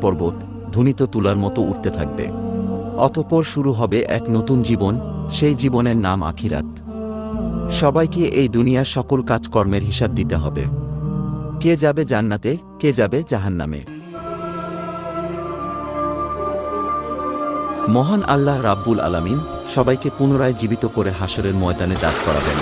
পর্বত ধ্বনিত তুলার মতো উঠতে থাকবে। অতঃপর শুরু হবে এক নতুন জীবন, সেই জীবনের নাম আখিরাত। সবাইকে এই দুনিয়ার সকল কাজকর্মের হিসাব দিতে হবে। কে যাবে জান্নাতে, কে যাবে জাহান্নামে। মহান আল্লাহ রাব্বুল আলামিন সবাইকে পুনরায় জীবিত করে হাশরের ময়দানে দাঁড় করাবেন।